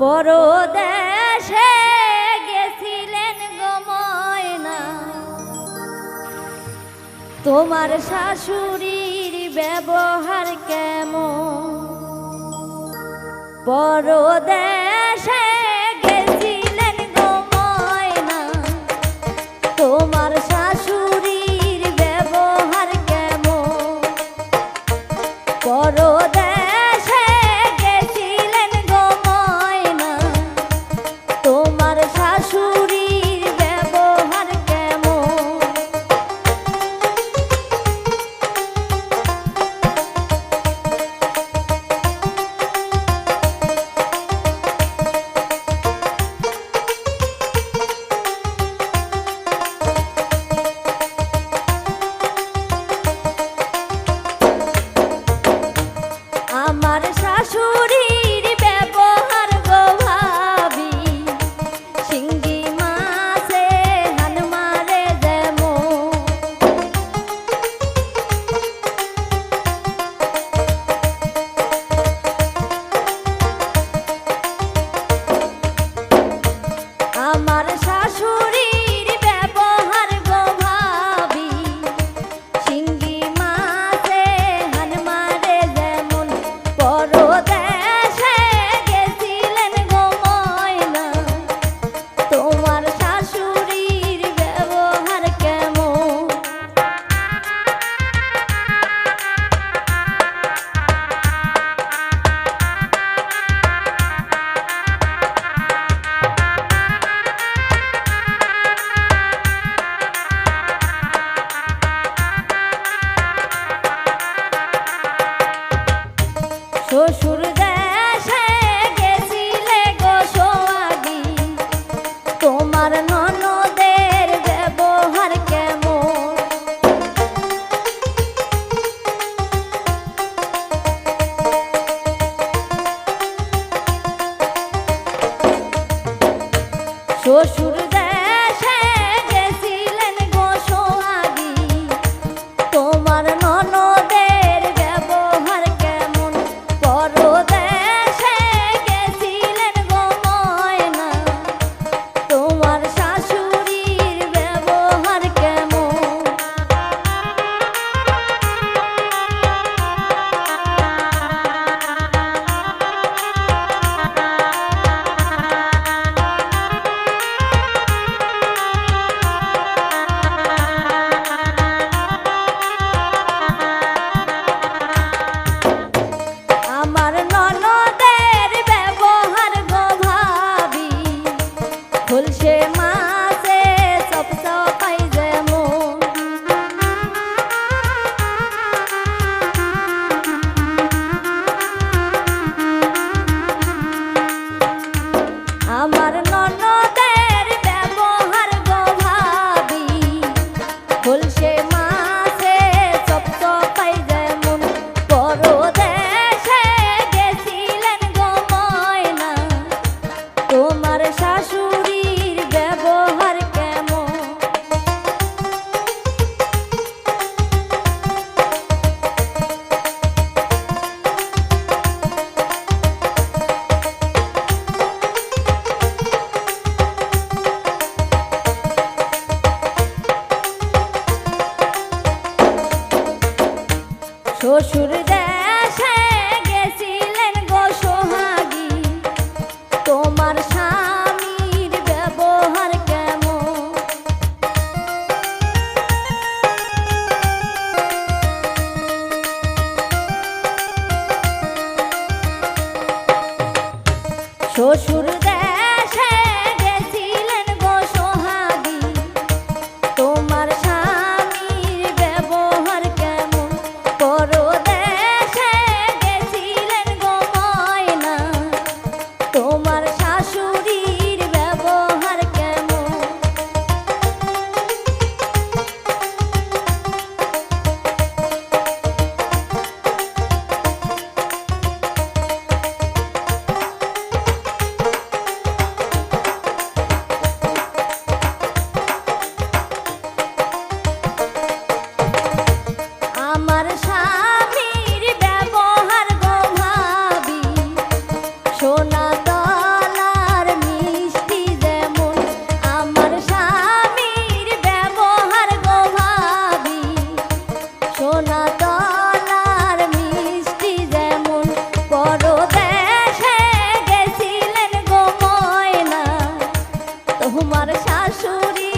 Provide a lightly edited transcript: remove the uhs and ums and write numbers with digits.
পরদেশে গেছিলেন গো ময়না, তোমার শাশুড়ির ব্যবহার কেমন? পরদেশে গেছিলেন গো ময়না, তোমার শাশুড়ির ব্যবহার কেমন? পরদেশে গেছিলেন গো ময়না, তোমার শাশুড়ির ব্যবহার কেমন? আমার শাশুড়ির ব্যবহার গো ভাবি, শিঙ্গি মাছে হান মারে যেমন। আমার শাশুড়ির ব্যবহার গো ভাবি, শিঙ্গি মাছে হান মারে যেমন। পরদেশে গেছিলেন গো ময়না, তোমার শাশুড়ির ব্যবহার কেমন? শ্বশুর দেশে গেছিলে গো সোহাগী, তোমার ননদের ব্যবহার কেমন? শ্বশুর দেশে গেছিলেন গো সোহাগী, তোমার ননদের ব্যবহার কেমন? পরদেশে গেছিলেন গো ময়না, তোমার শাশুড়ির ব্যবহার কেমন? আমার ননদের ব্যবহার গো ভাবি, খুলছে মাছে চপচপাই যেমন। আমার ননদের ব্যবহার গো ভাবি, খুলছে মাছে চপচপাই যেমন। পরদেশে গেছিলেন গো ময়না, তোমার শাশুড়ির ব্যবহার কেমন? শ্বশুর দেশে গেছিলেন গো সোহাগী, তোমার স্বামীর ব্যবহার কেমন? শ্বশুর দেশে গেছিলেন গো সোহাগী, তোমার স্বামীর ব্যবহার কেমন? পরদেশে তোমার শাশুড়ি